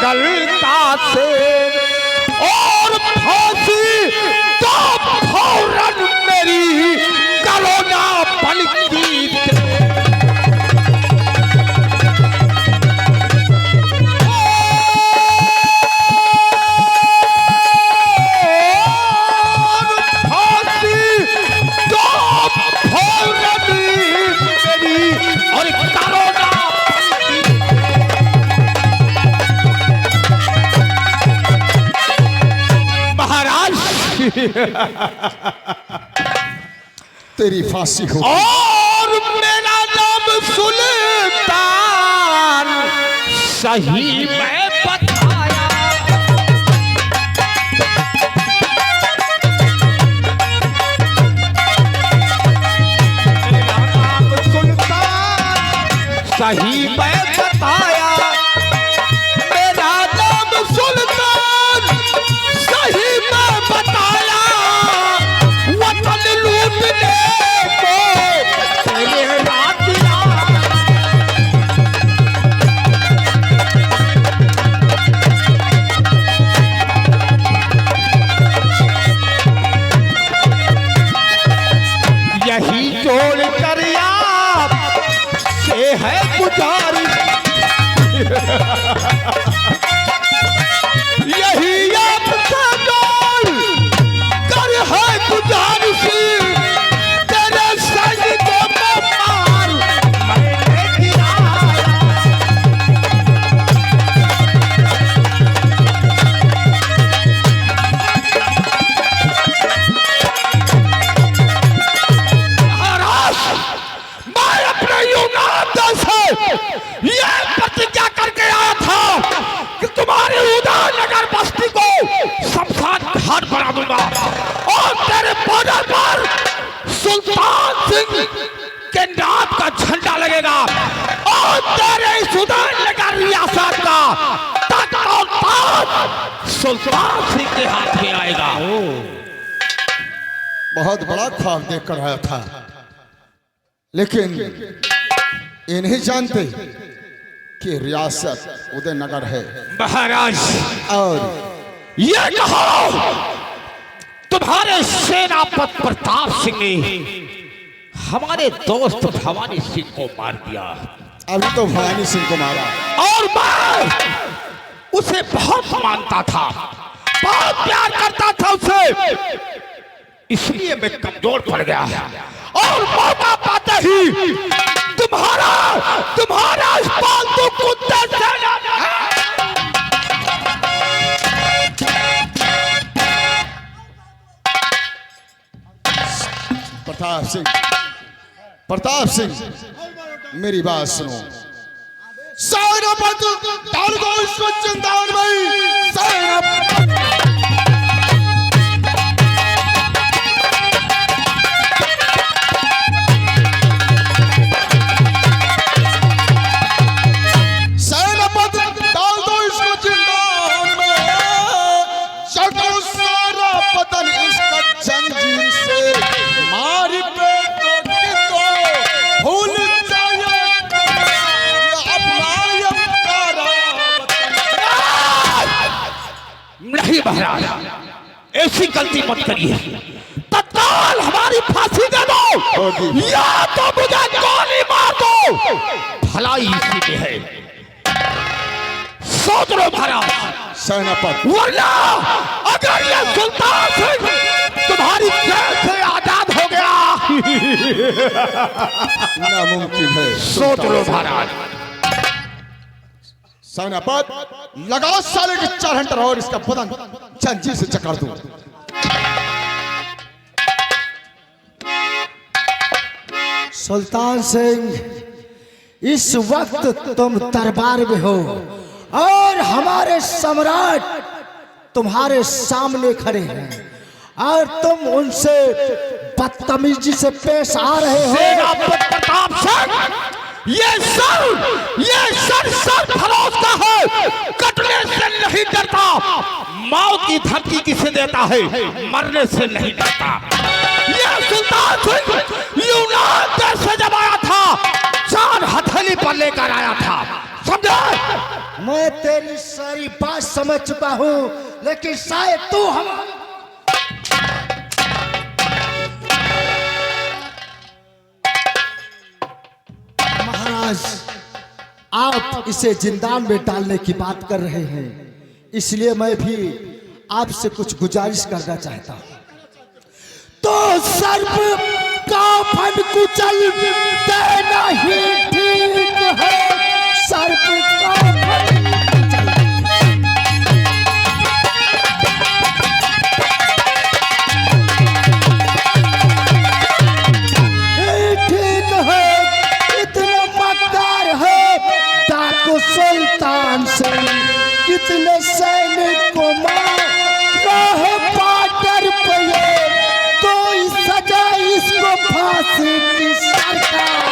जंगलता से और फांसी तो फौरन मेरी करोना पलटी तेरी फांसी हो और मेरा नाम सुल्तान सही मैं बताया। मेरा नाम सुल्तान सही मैं बताया। मेरा नाम सुल्तान सही मैं बताया। वतन लूटने को तेरे रात यही जोड़ कर आप से है गुजारिश। यही आपसे जोड़ कर है गुजारिश। तेरे सैनिकों को मार मैंने गिराया। मैं अपने यूनान से ये प्रतिज्ञा करके आया था कि तुम्हारे उदयनगर बस्ती को शमशान घाट बना दूंगा और तेरे बॉर्डर पर सुल्तान सिंह के नाम का झंडा लगेगा और तेरे इस उदयनगर रियासत का तख्त और ताज सुल्तान सिंह के हाथ में आएगा। बहुत बड़ा ख्वाब देख कर आया था, लेकिन ये नहीं जानते कि रियासत उदयनगर है। महाराज और ये कहो तुम्हारे सेनापति प्रताप सिंह ने हमारे दोस्त भवानी सिंह को मार दिया। अभी तो भवानी सिंह को मारा और मैं उसे बहुत मानता था, बहुत प्यार करता था उसे, इसलिए मैं कमजोर पड़ गया और मौका पाते ही तुम्हारा इस पालतू कुत्ते से प्रताप सिंह मेरी बात सुनो। सेनापति डाल दो इसको जिंदान भाई। सेनापति डाल दो इसको जिंदान में। चढ़ो सारा पतन इसका जंजीर से। मारी भूल जाए नहीं महाराज, ऐसी गलती मत करिए। तत्काल हमारी फांसी दे दो या तो मुझे गोली मार दो। भलाई इसी में है, सोच लो महाराज। सेनापति वरना अगर ये सुल्तान सिंह तुम्हारी जेल से आजाद हो गया नामुमकिन है। सोच लो महाराज। सेनापति लगा साले के 4 घंटे और इसका बदन जंजीर से जकड़ दूं। सुल्तान सिंह, इस वक्त तुम दरबार में हो और हमारे सम्राट तुम्हारे सामने खड़े हैं और तुम उनसे बदतमीजी से पेश आ रहे हो। सेनापति प्रताप सिंह, ये सर फरोज का है, कटने से नहीं डरता। मौत की धमकी किसे देता है, मरने से नहीं डरता। ये सुल्तान सिंह यूनान देश से जब आया था, 4 हथेली पर लेकर आया था, समझे? मैं तेरी सारी बात समझ चुका हूँ, लेकिन शायद तू हम महाराज, आप इसे जिंदान में डालने की बात कर रहे हैं, इसलिए मैं भी आपसे कुछ गुजारिश करना चाहता हूँ। तो सर्प का फन कुचल देना ही ठीक है। सर्प का फन ठीक है, इतना मकदार है डाकू सुल्तान से, कितने सैनिक को मार रहे बॉर्डर पे, कोई सजा इसको फांसी की सरकार।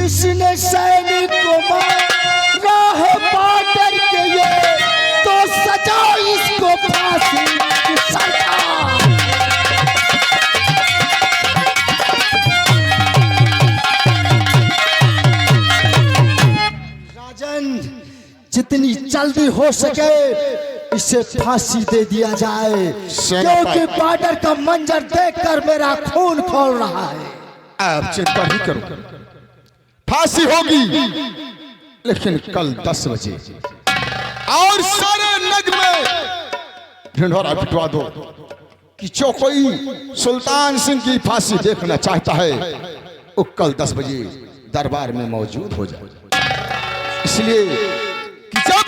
इसने सैनिक को मारा है बॉर्डर के, ये तो सजा इसको फांसी की सरकार। जितनी जल्दी हो सके इसे फांसी दे दिया जाए, क्योंकि बॉर्डर का मंजर देखकर मेरा खून खौल रहा है। आप चिंता नहीं करो, फांसी होगी, लेकिन कल 10 बजे, और सारे नग में ढिंढोरा पिटवा दो कि जो कोई सुल्तान सिंह की फांसी देखना चाहता है वो कल 10 बजे दरबार में मौजूद हो जाए। इसलिए कि जब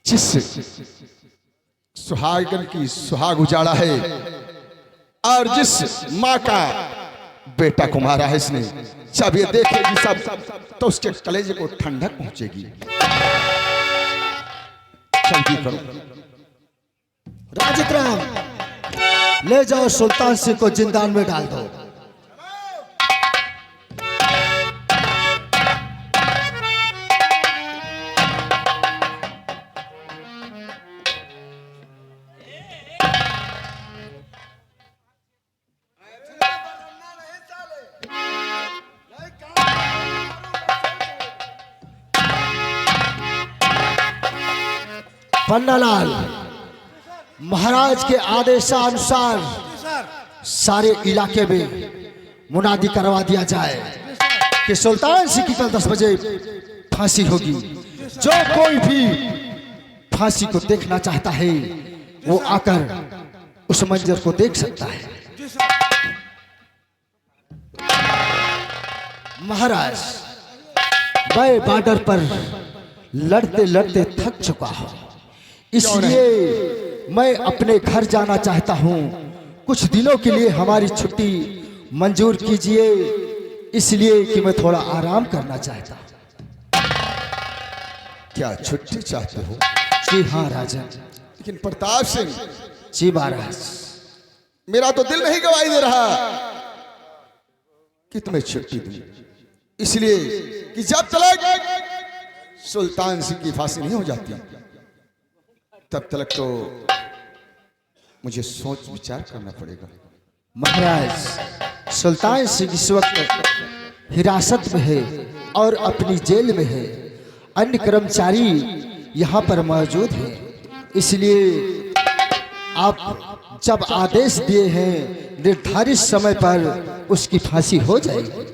जिस सुहागन की सुहाग उजाड़ा है और जिस माँ का बेटा को मारा है इसने, जब ये देखेगी सब तो उसके कलेजे को ठंडक पहुंचेगी। जल्दी करो। राजक्रम, ले जाओ सुल्तान सिंह को जिंदान में डाल दो। पन्नालाल, महाराज के आदेशानुसार सारे इलाके में मुनादी करवा दिया जाए कि सुल्तान सिंह की कल 10 बजे फांसी होगी। जो कोई भी फांसी को देखना चाहता है वो आकर उस मंजर को देख सकता है। महाराज, मैं बॉर्डर पर लड़ते लड़ते थक चुका हूं, इसलिए मैं अपने घर जाना चाहता हूं। कुछ दिनों के लिए हमारी छुट्टी मंजूर कीजिए, इसलिए कि मैं थोड़ा आराम करना चाहता हूं। क्या छुट्टी चाहते हो? जी हाँ राजन। लेकिन प्रताप सिंह, जी महाराज, मेरा तो दिल नहीं गवाही दे रहा कि तुम्हें छुट्टी दूं, इसलिए कि जब तक सुल्तान सिंह की फांसी नहीं हो जाती तब तक तो मुझे सोच विचार करना पड़ेगा। महाराज, सुल्तान सिंह इस वक्त हिरासत में है और अपनी जेल में है। अन्य कर्मचारी यहाँ पर मौजूद हैं, इसलिए आप जब आदेश दिए हैं निर्धारित समय पर उसकी फांसी हो जाएगी।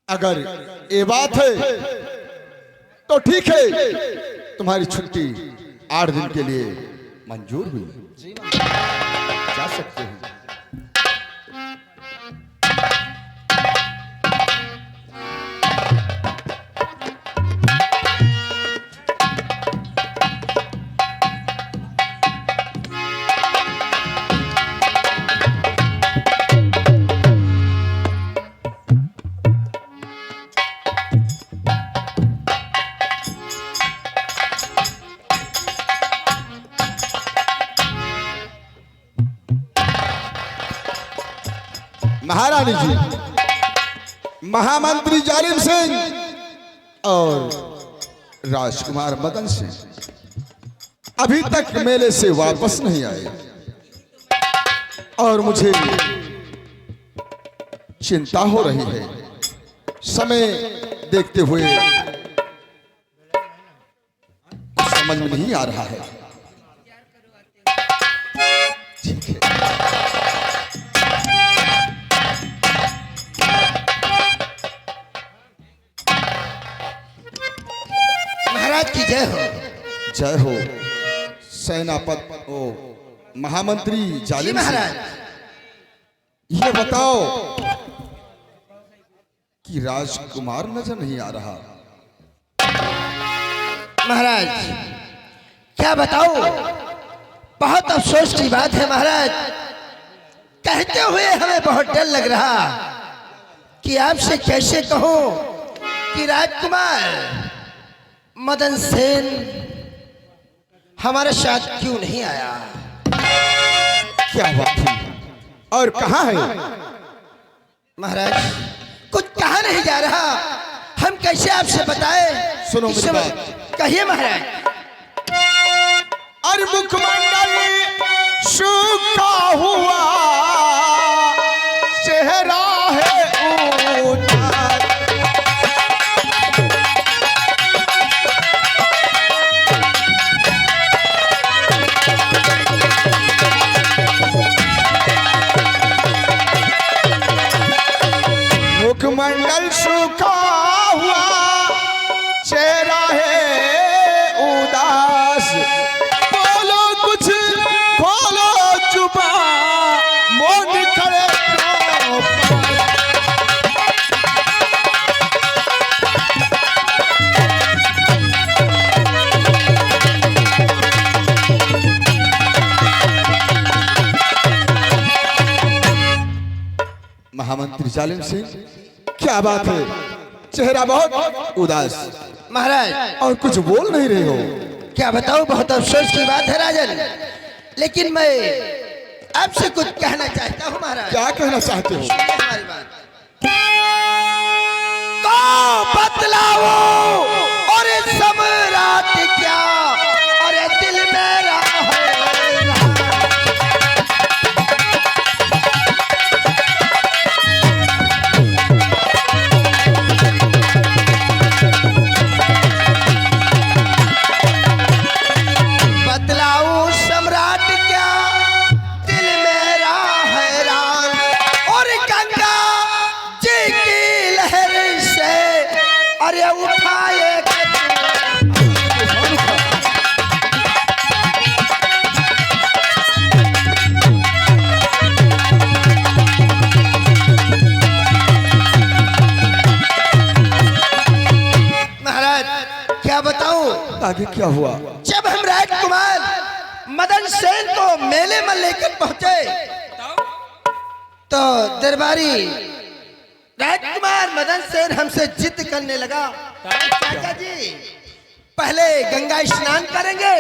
अगर ये बात है तो ठीक है, तुम्हारी छुट्टी 8 दिन के लिए मंजूर हुई, जा सकते हो। महारानी जी, महामंत्री जालिम सिंह और राजकुमार मदन सिंह अभी तक मेले से वापस नहीं आए। और मुझे चिंता हो रही है। समय देखते हुए समझ में नहीं आ रहा है। ठीक है। महाराज की जय हो। जय हो सेनापति ओ महामंत्री जी जालिम सिंह। महाराज। ये बताओ कि राजकुमार नजर नहीं आ रहा। महाराज क्या बताओ, बहुत अफसोस की बात है महाराज। कहते हुए हमें बहुत डर लग रहा कि आपसे कैसे कहूं कि राजकुमार मदन सेन हमारे साथ क्यों नहीं आया। क्या बात थी और कहाँ है? महाराज कुछ कहा नहीं जा रहा, हम कैसे आपसे बताएं। सुनो इस मेरी समय- बात। कहिए महाराज। अरे मुखमंडल सूखा हुआ चेहरा है उदास। मुखमंडल सूखा हुआ चेहरा है उदास। बोलो कुछ खोलो जुबान, मोड़ खड़े क्यों पास? महामंत्री जालिम सिंह, क्या बात है? चेहरा बहुत उदास महाराज और कुछ बोल नहीं रहे हो। क्या बताऊं, बहुत अफसोस की बात है राजन, लेकिन मैं आपसे कुछ कहना चाहता हूं महाराज। क्या कहना चाहते हो? सुनिए हमारी बात। तो बतलाओ और सम्राट क्या और दिल मेरा है। बतलाऊं सम्राट क्या दिल मेरा हैरान, और गंगा जी की लहर से अरे उठाए महाराज क्या बताऊं। आगे क्या हुआ? जब हम राजकुमार मदन सेन को मेले में लेकर पहुंचे तो दरबारी राजकुमार मदन सेन हमसे जिद करने लगा, चाचा जी पहले गंगा स्नान करेंगे,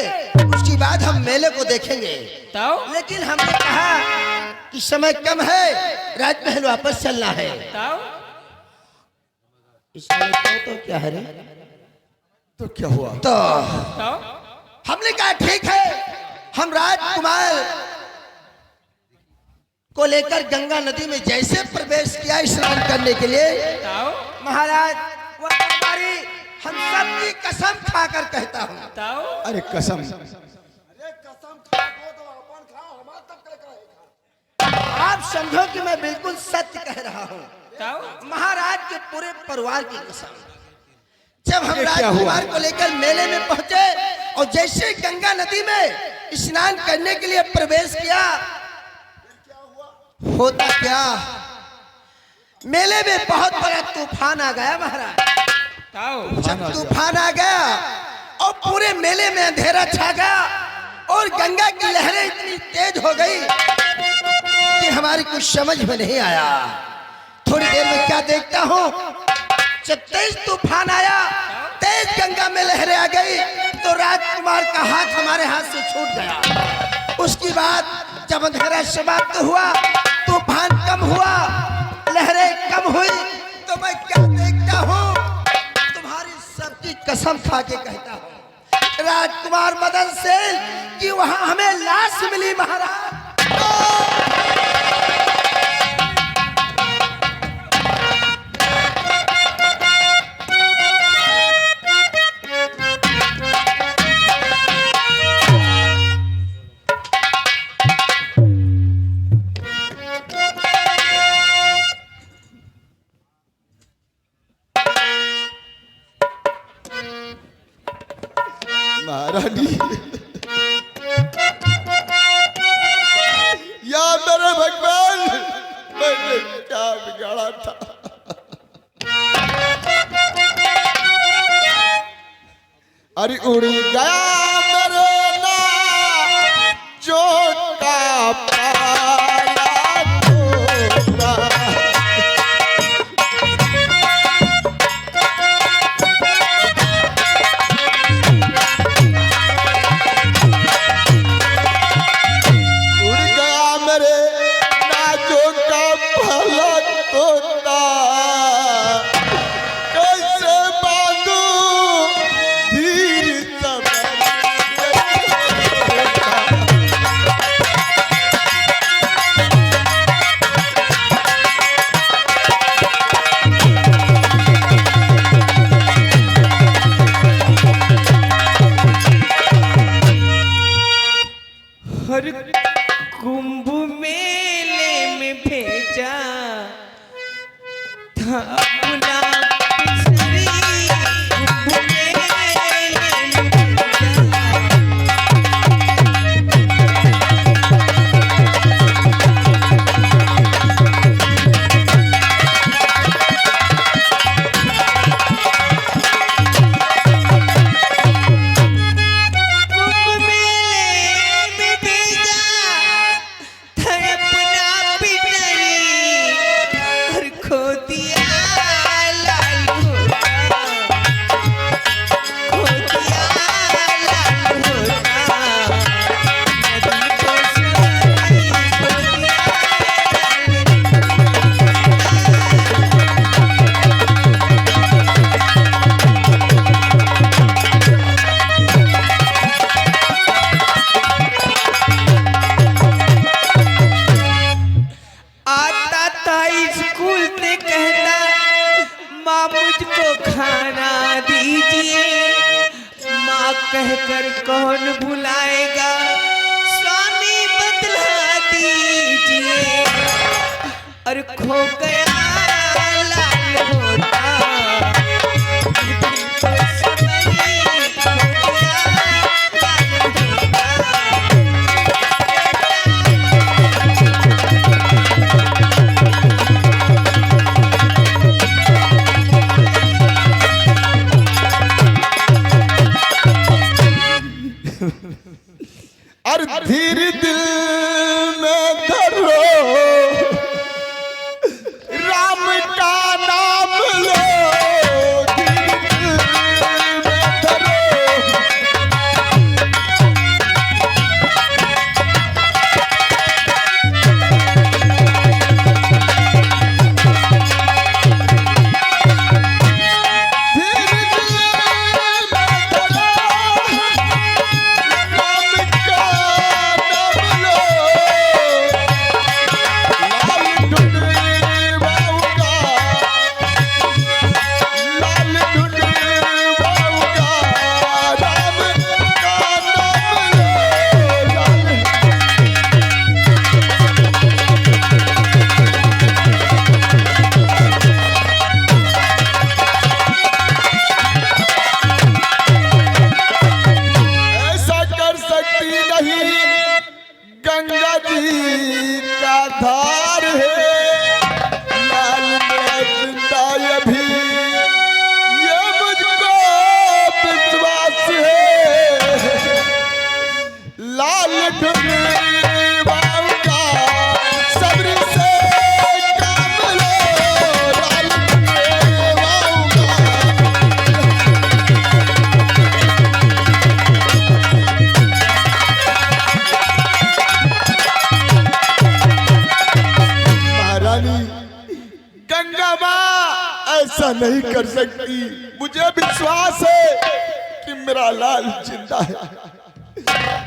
उसके बाद हम मेले को देखेंगे। लेकिन हमने कहा कि समय कम है, राजमहल वापस चलना है। इसमें तो क्या है रे? तो क्या हुआ? तो हमने कहा ठीक है, हम राजकुमार को लेकर गंगा नदी में जैसे प्रवेश किया स्नान करने के लिए, महाराज वो दरबारी हम सबकी कसम खाकर कहता हूँ। अरे कसम। आप समझो कि मैं बिल्कुल सत्य कह रहा हूँ, महाराज के पूरे परिवार की कसम। जब हम ये क्या हुआ? राजकुमार को लेकर मेले में पहुंचे और जैसे गंगा नदी में स्नान करने के लिए प्रवेश किया, होता क्या, मेले में बहुत बड़ा तूफान आ गया महाराज। जब तूफान आ गया और पूरे मेले में अंधेरा छा गया और गंगा की लहरें इतनी तेज हो गई कि हमारी कुछ समझ में नहीं आया। थोड़ी देर में क्या देखता हूँ, जब तेज तूफान आया, तेज गंगा में लहरें आ गई तो राजकुमार का हाथ हमारे हाथ से छूट गया। उसके बाद जब अंधेरा समाप्त हुआ, तूफान कम हुआ, लहरें कम हुई, तो मैं क्या देखता हूँ, तुम्हारी सबकी कसम खा के कहता हूँ राजकुमार मदन सेन कि वहां हमें लाश मिली महाराज। अरे उड़ गया मेरे ना जो का पाला तोता। उड़ गया मेरे नाजों का पाला तोता। कैसे बांधू धीर हर कुंभ मेले में भेजा था अपना पिसरी, कुंभ मेले में भेजा। कुंभ मेले में भेजा था अपना पिसरी, और खो दिया लाल होता, खो दिया लाल होता। नदी को सवारी खो दिया आता था स्कूल से कहता माँ मुझको खाना दीजिए, माँ कहकर कौन भुलाएगा स्वामी बतला दीजिए। और खो गया लाल होता, दिल को सवरी खो गया लाल होता। अरे धीर दिल में धरो राम का नाम लो। धीर दिल में धरो धीर दिल में धरो राम का नाम लो। लाल ढूंढवाऊंगा, लाल ढूंढवाऊंगा, राम का नाम लो। ऐसा कर सकती नहीं गंगा जी का धार है। लाल में जिंदा ये भी ये मुझको विश्वास है। लाल ढूंढवाऊंगा सब्र से काम लो। लाल ढूंढवाऊंगा महारानी गंगा माँ ऐसा नहीं कर सकती। मुझे विश्वास है कि मेरा लाल जिंदा है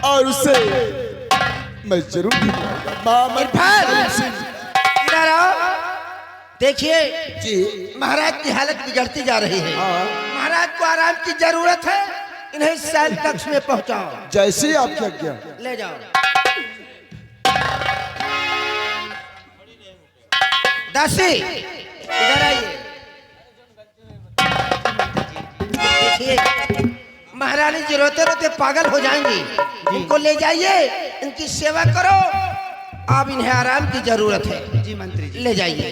और उसे मैं जरूर ढूंढूंगा। माँ मंत्री सिंह इधर आओ। देखिए जी, महाराज की हालत बिगड़ती जा रही है। महाराज को आराम की जरूरत है, इन्हें शयन कक्ष में पहुंचाओ। जैसे आपकी आज्ञा। ले जाओ। दासी इधर आइए। देखिए महारानी जी रोते रोते पागल हो जाएंगी, इनको ले जाइए, इनकी सेवा करो। अब इन्हें आराम की जरूरत है। जी मंत्री जी, ले जाइए।